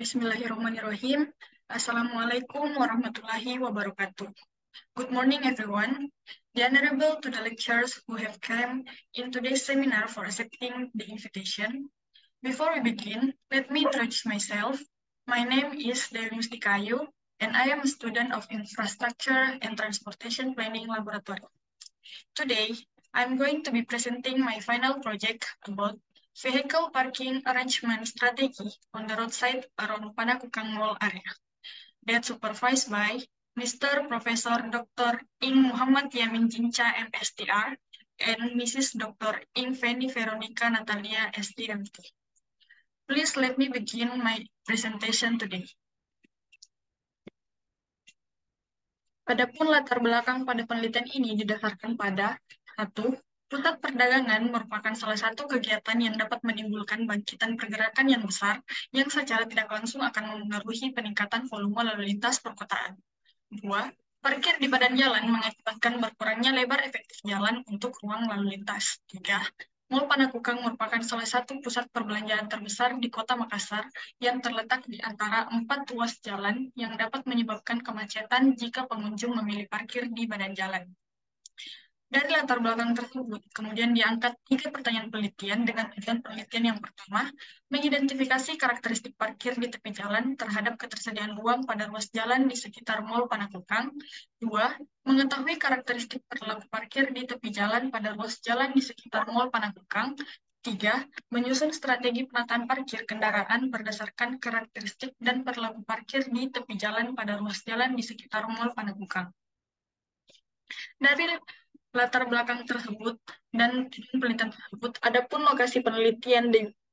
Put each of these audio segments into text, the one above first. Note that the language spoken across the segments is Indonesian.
Bismillahirrahmanirrahim. Assalamualaikum warahmatullahi wabarakatuh. Good morning, everyone. The honorable to the lecturers who have come in today's seminar for accepting the invitation. Before we begin, let me introduce myself. My name is Dewi Mustikayu, and I am a student of Infrastructure and Transportation Planning Laboratory. Today, I'm going to be presenting my final project about vehicle parking arrangement strategy on the roadside around Panakukang Mall area, that supervised by Mr. Professor Dr. Ing Muhammad Yamin Jinca MSTR and Mrs. Dr. Ing Feni Veronica Natalia SDMT. Please let me begin my presentation today. Adapun latar belakang pada penelitian ini didasarkan pada satu, pusat perdagangan merupakan salah satu kegiatan yang dapat menimbulkan bangkitan pergerakan yang besar yang secara tidak langsung akan mempengaruhi peningkatan volume lalu lintas perkotaan. Dua, parkir di badan jalan mengakibatkan berkurangnya lebar efektif jalan untuk ruang lalu lintas. Tiga, Mall Panakukang merupakan salah satu pusat perbelanjaan terbesar di Kota Makassar yang terletak di antara 4 ruas jalan yang dapat menyebabkan kemacetan jika pengunjung memilih parkir di badan jalan. Dari latar belakang tersebut, kemudian diangkat 3 pertanyaan penelitian dengan tujuan penelitian yang pertama, mengidentifikasi karakteristik parkir di tepi jalan terhadap ketersediaan ruang pada ruas jalan di sekitar Mall Panakukang. 2. Mengetahui karakteristik perilaku parkir di tepi jalan pada ruas jalan di sekitar Mall Panakukang. 3. Menyusun strategi penataan parkir kendaraan berdasarkan karakteristik dan perilaku parkir di tepi jalan pada ruas jalan di sekitar Mall Panakukang. Dari latar belakang tersebut dan tujuan penelitian tersebut, adapun lokasi penelitian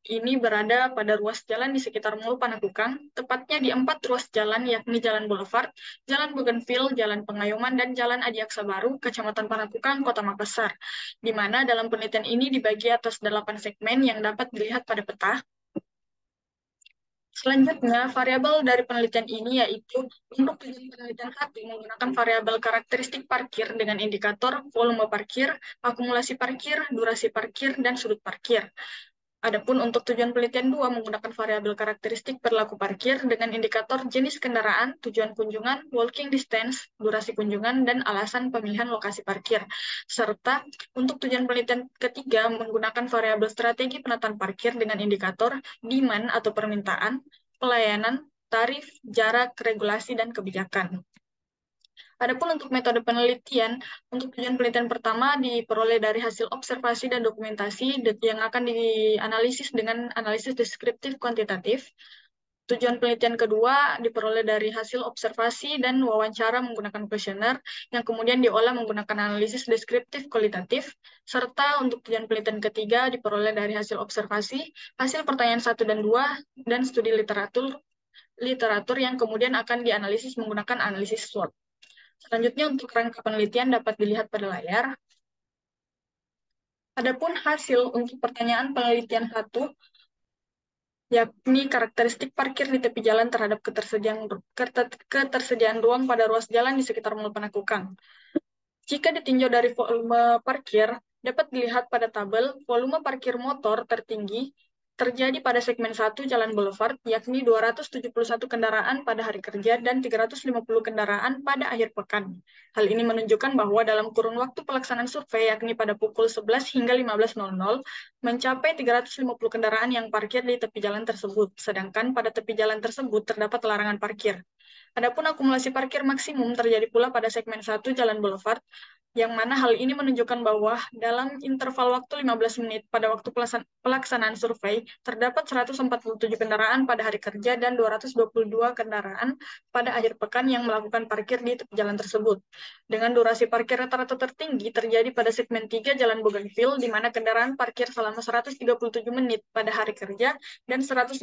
ini berada pada ruas jalan di sekitar Mall Panakukang, tepatnya di 4 ruas jalan, yakni Jalan Boulevard, Jalan Bougainville, Jalan Pengayuman, dan Jalan Adi Aksa Baru, Kecamatan Panakukang, Kota Makassar, di mana dalam penelitian ini dibagi atas 8 segmen yang dapat dilihat pada peta. Selanjutnya, variabel dari penelitian ini yaitu untuk tujuan penelitian 1 menggunakan variabel karakteristik parkir dengan indikator volume parkir, akumulasi parkir, durasi parkir, dan sudut parkir. Adapun untuk tujuan penelitian 2 menggunakan variabel karakteristik perilaku parkir dengan indikator jenis kendaraan, tujuan kunjungan, walking distance, durasi kunjungan, dan alasan pemilihan lokasi parkir. Serta untuk tujuan penelitian ketiga menggunakan variabel strategi penataan parkir dengan indikator demand atau permintaan, pelayanan, tarif, jarak, regulasi, dan kebijakan. Adapun untuk metode penelitian, untuk tujuan penelitian pertama diperoleh dari hasil observasi dan dokumentasi yang akan dianalisis dengan analisis deskriptif kuantitatif. Tujuan penelitian kedua diperoleh dari hasil observasi dan wawancara menggunakan kuesioner yang kemudian diolah menggunakan analisis deskriptif kualitatif, serta untuk tujuan penelitian ketiga diperoleh dari hasil observasi, hasil pertanyaan 1 dan 2, dan studi literatur yang kemudian akan dianalisis menggunakan analisis SWOT. Selanjutnya untuk rangka penelitian dapat dilihat pada layar. Adapun hasil untuk pertanyaan penelitian 1, yakni karakteristik parkir di tepi jalan terhadap ketersediaan ruang pada ruas jalan di sekitar Mall Panakukang. Jika ditinjau dari volume parkir, dapat dilihat pada tabel volume parkir motor tertinggi terjadi pada segmen 1 Jalan Boulevard, yakni 271 kendaraan pada hari kerja dan 350 kendaraan pada akhir pekan. Hal ini menunjukkan bahwa dalam kurun waktu pelaksanaan survei, yakni pada pukul 11 hingga 15.00, mencapai 350 kendaraan yang parkir di tepi jalan tersebut, sedangkan pada tepi jalan tersebut terdapat larangan parkir. Adapun akumulasi parkir maksimum terjadi pula pada segmen 1 Jalan Boulevard, yang mana hal ini menunjukkan bahwa dalam interval waktu 15 menit pada waktu pelaksanaan survei, terdapat 147 kendaraan pada hari kerja dan 222 kendaraan pada akhir pekan yang melakukan parkir di tepi jalan tersebut. Dengan durasi parkir rata-rata tertinggi terjadi pada segmen 3 Jalan Bougainville, di mana kendaraan parkir selama 137 menit pada hari kerja dan 152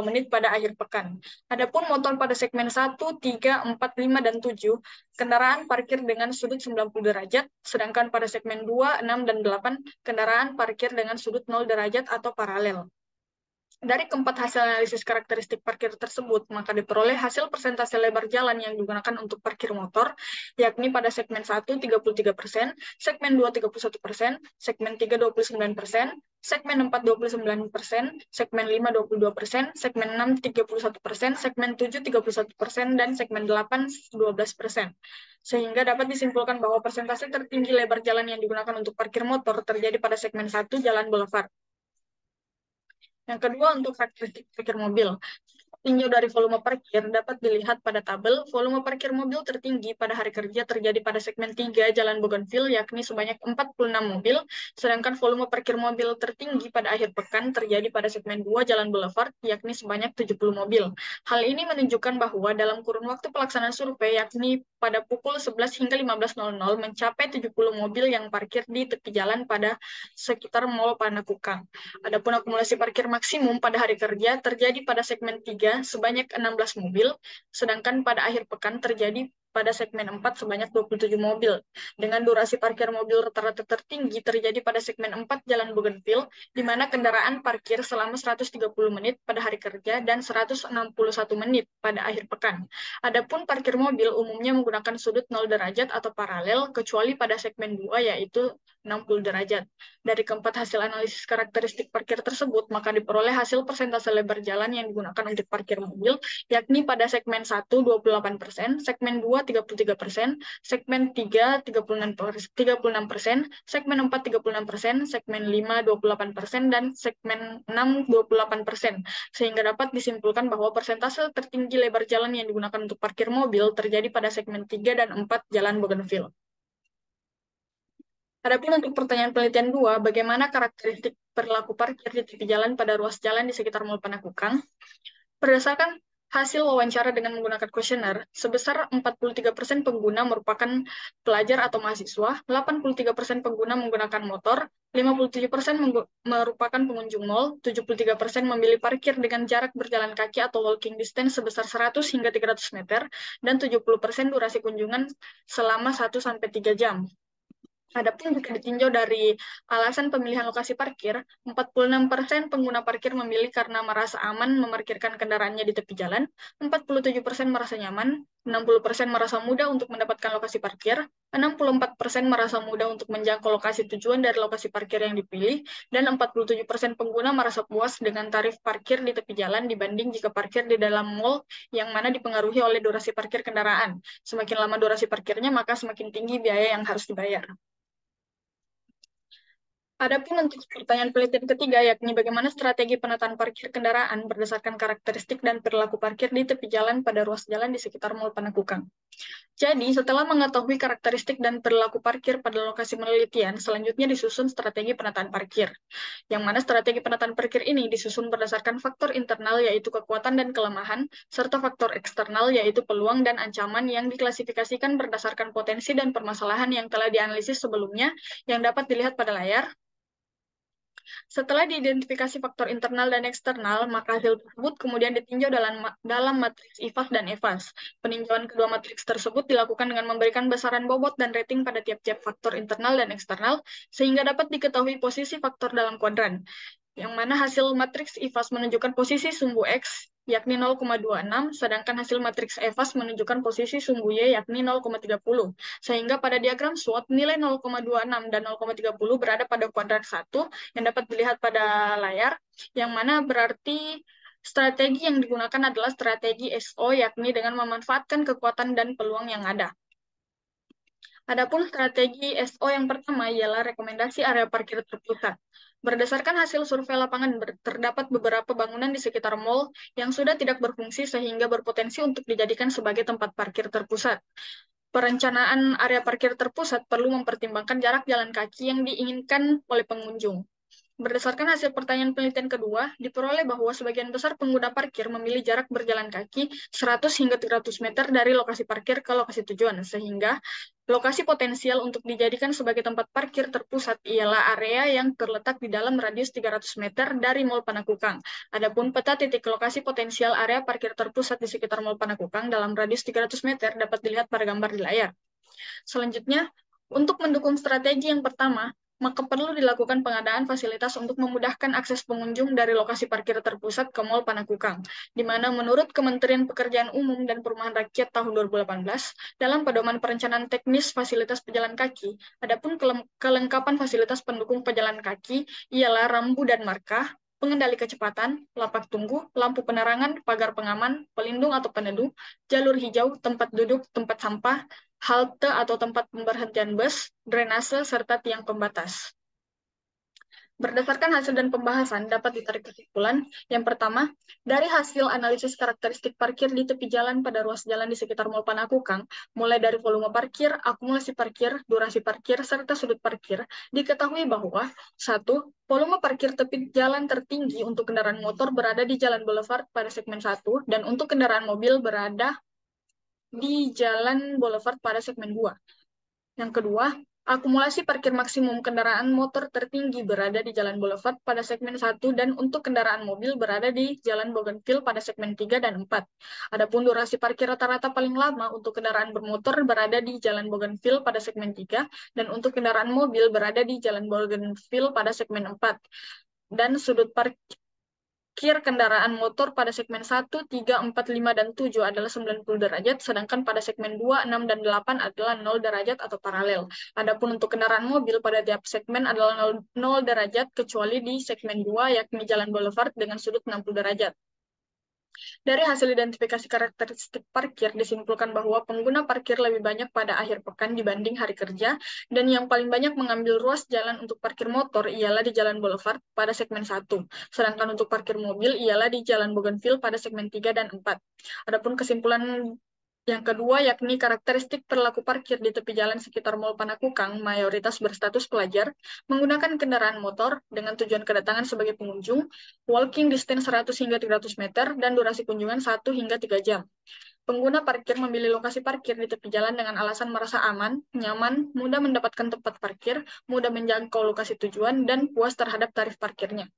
menit pada akhir pekan. Adapun motor pada segmen 1, 3, 4, 5, dan 7, kendaraan parkir dengan sudut 90 derajat, sedangkan pada segmen 2, 6, dan 8, kendaraan parkir dengan sudut 0 derajat atau paralel. Dari keempat hasil analisis karakteristik parkir tersebut, maka diperoleh hasil persentase lebar jalan yang digunakan untuk parkir motor, yakni pada segmen 1 33%, segmen 2 31%, segmen 3 29%, segmen 4 29%, segmen 5 22%, segmen 6 31%, segmen 7 31%, dan segmen 8 12%. Sehingga dapat disimpulkan bahwa persentase tertinggi lebar jalan yang digunakan untuk parkir motor terjadi pada segmen 1 jalan boulevard. Yang kedua, untuk karakteristik parkir mobil. Tinjau dari volume parkir dapat dilihat pada tabel. Volume parkir mobil tertinggi pada hari kerja terjadi pada segmen 3 Jalan Bougainville, yakni sebanyak 46 mobil, sedangkan volume parkir mobil tertinggi pada akhir pekan terjadi pada segmen 2 Jalan Boulevard, yakni sebanyak 70 mobil. Hal ini menunjukkan bahwa dalam kurun waktu pelaksanaan survei, yakni pada pukul 11 hingga 15.00, mencapai 70 mobil yang parkir di tepi jalan pada sekitar Mall Panakukang. Adapun akumulasi parkir maksimum pada hari kerja terjadi pada segmen 3 sebanyak 16 mobil, sedangkan pada akhir pekan terjadi pada segmen 4 sebanyak 27 mobil. Dengan durasi parkir mobil rata-rata tertinggi terjadi pada segmen 4 Jalan Bougainville, di mana kendaraan parkir selama 130 menit pada hari kerja dan 161 menit pada akhir pekan. Adapun parkir mobil umumnya menggunakan sudut 0 derajat atau paralel, kecuali pada segmen 2 yaitu 60 derajat. Dari keempat hasil analisis karakteristik parkir tersebut, maka diperoleh hasil persentase lebar jalan yang digunakan untuk parkir mobil, yakni pada segmen 1 28%, segmen 2 33%, segmen 3 36%, segmen 4 36%, segmen 5 28%, dan segmen 6 28%. Sehingga dapat disimpulkan bahwa persentase tertinggi lebar jalan yang digunakan untuk parkir mobil terjadi pada segmen 3 dan 4 Jalan Bougainville. Adapun untuk pertanyaan penelitian 2, bagaimana karakteristik perilaku parkir di tepi jalan pada ruas jalan di sekitar Mall Panakukang? Berdasarkan hasil wawancara dengan menggunakan kuesioner, sebesar 43% pengguna merupakan pelajar atau mahasiswa, 83% pengguna menggunakan motor, 57% merupakan pengunjung mal, 73% memilih parkir dengan jarak berjalan kaki atau walking distance sebesar 100 hingga 300 meter, dan 70% durasi kunjungan selama 1-3 jam. Adapun jika ditinjau dari alasan pemilihan lokasi parkir, 46% pengguna parkir memilih karena merasa aman memarkirkan kendaraannya di tepi jalan, 47% merasa nyaman, 60% merasa mudah untuk mendapatkan lokasi parkir, 64% merasa mudah untuk menjangkau lokasi tujuan dari lokasi parkir yang dipilih, dan 47% pengguna merasa puas dengan tarif parkir di tepi jalan dibanding jika parkir di dalam mall yang mana dipengaruhi oleh durasi parkir kendaraan. Semakin lama durasi parkirnya, maka semakin tinggi biaya yang harus dibayar. Adapun untuk pertanyaan penelitian ketiga, yakni bagaimana strategi penataan parkir kendaraan berdasarkan karakteristik dan perilaku parkir di tepi jalan pada ruas jalan di sekitar Mall Panakukang. Jadi, setelah mengetahui karakteristik dan perilaku parkir pada lokasi penelitian, selanjutnya disusun strategi penataan parkir. Yang mana strategi penataan parkir ini disusun berdasarkan faktor internal yaitu kekuatan dan kelemahan, serta faktor eksternal yaitu peluang dan ancaman yang diklasifikasikan berdasarkan potensi dan permasalahan yang telah dianalisis sebelumnya yang dapat dilihat pada layar. Setelah diidentifikasi faktor internal dan eksternal, maka hasil tersebut kemudian ditinjau dalam matriks IFAS dan EVAS. Peninjauan kedua matriks tersebut dilakukan dengan memberikan besaran bobot dan rating pada tiap-tiap faktor internal dan eksternal, sehingga dapat diketahui posisi faktor dalam kuadran. Yang mana hasil matriks IFAS menunjukkan posisi sumbu X, yakni 0,26, sedangkan hasil matriks EVAS menunjukkan posisi sumbu Y, yakni 0,30. Sehingga pada diagram SWOT, nilai 0,26 dan 0,30 berada pada kuadran 1, yang dapat dilihat pada layar, yang mana berarti strategi yang digunakan adalah strategi SO, yakni dengan memanfaatkan kekuatan dan peluang yang ada. Adapun strategi SO yang pertama ialah rekomendasi area parkir terpusat. Berdasarkan hasil survei lapangan, terdapat beberapa bangunan di sekitar mal yang sudah tidak berfungsi sehingga berpotensi untuk dijadikan sebagai tempat parkir terpusat. Perencanaan area parkir terpusat perlu mempertimbangkan jarak jalan kaki yang diinginkan oleh pengunjung. Berdasarkan hasil pertanyaan penelitian kedua, diperoleh bahwa sebagian besar pengguna parkir memilih jarak berjalan kaki 100 hingga 300 meter dari lokasi parkir ke lokasi tujuan, sehingga lokasi potensial untuk dijadikan sebagai tempat parkir terpusat ialah area yang terletak di dalam radius 300 meter dari Mall Panakukang. Adapun peta titik lokasi potensial area parkir terpusat di sekitar Mall Panakukang dalam radius 300 meter dapat dilihat pada gambar di layar. Selanjutnya, untuk mendukung strategi yang pertama, maka perlu dilakukan pengadaan fasilitas untuk memudahkan akses pengunjung dari lokasi parkir terpusat ke Mall Panakukang, di mana menurut Kementerian Pekerjaan Umum dan Perumahan Rakyat tahun 2018, dalam Pedoman Perencanaan Teknis Fasilitas Pejalan Kaki, adapun kelengkapan fasilitas pendukung pejalan kaki ialah rambu dan marka, pengendali kecepatan, lapak tunggu, lampu penerangan, pagar pengaman, pelindung atau peneduh, jalur hijau, tempat duduk, tempat sampah, halte atau tempat pemberhentian bus, drainase, serta tiang pembatas. Berdasarkan hasil dan pembahasan, dapat ditarik kesimpulan. Yang pertama, dari hasil analisis karakteristik parkir di tepi jalan pada ruas jalan di sekitar Mall Panakukang, mulai dari volume parkir, akumulasi parkir, durasi parkir, serta sudut parkir, diketahui bahwa satu, volume parkir tepi jalan tertinggi untuk kendaraan motor berada di Jalan Boulevard pada segmen 1, dan untuk kendaraan mobil berada di Jalan Boulevard pada segmen 2. Yang kedua, akumulasi parkir maksimum kendaraan motor tertinggi berada di Jalan Boulevard pada segmen 1 dan untuk kendaraan mobil berada di Jalan Bougainville pada segmen 3 dan 4. Adapun durasi parkir rata-rata paling lama untuk kendaraan bermotor berada di Jalan Bougainville pada segmen 3 dan untuk kendaraan mobil berada di Jalan Bougainville pada segmen 4. Dan sudut parkir kendaraan motor pada segmen 1, 3, 4, 5, dan 7 adalah 90 derajat, sedangkan pada segmen 2, 6, dan 8 adalah 0 derajat atau paralel. Adapun untuk kendaraan mobil pada tiap segmen adalah 0 derajat, kecuali di segmen 2, yakni Jalan Boulevard dengan sudut 60 derajat. Dari hasil identifikasi karakteristik parkir, disimpulkan bahwa pengguna parkir lebih banyak pada akhir pekan dibanding hari kerja, dan yang paling banyak mengambil ruas jalan untuk parkir motor ialah di Jalan Boulevard pada segmen 1, sedangkan untuk parkir mobil ialah di Jalan Bougainville pada segmen 3 dan 4. Adapun kesimpulan yang kedua, yakni karakteristik perilaku parkir di tepi jalan sekitar Mall Panakukang mayoritas berstatus pelajar, menggunakan kendaraan motor dengan tujuan kedatangan sebagai pengunjung, walking distance 100 hingga 300 meter, dan durasi kunjungan 1 hingga 3 jam. Pengguna parkir memilih lokasi parkir di tepi jalan dengan alasan merasa aman, nyaman, mudah mendapatkan tempat parkir, mudah menjangkau lokasi tujuan, dan puas terhadap tarif parkirnya.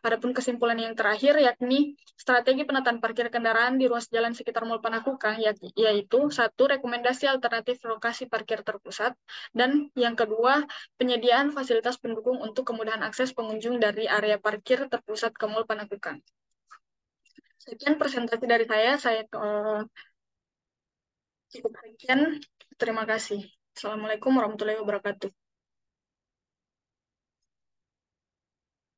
Adapun kesimpulan yang terakhir yakni strategi penataan parkir kendaraan di ruas jalan sekitar Mall Panakukang yaitu satu, rekomendasi alternatif lokasi parkir terpusat, dan yang kedua, penyediaan fasilitas pendukung untuk kemudahan akses pengunjung dari area parkir terpusat ke Mall Panakukang. Sekian presentasi dari saya cukup sekian. Terima kasih. Assalamualaikum warahmatullahi wabarakatuh.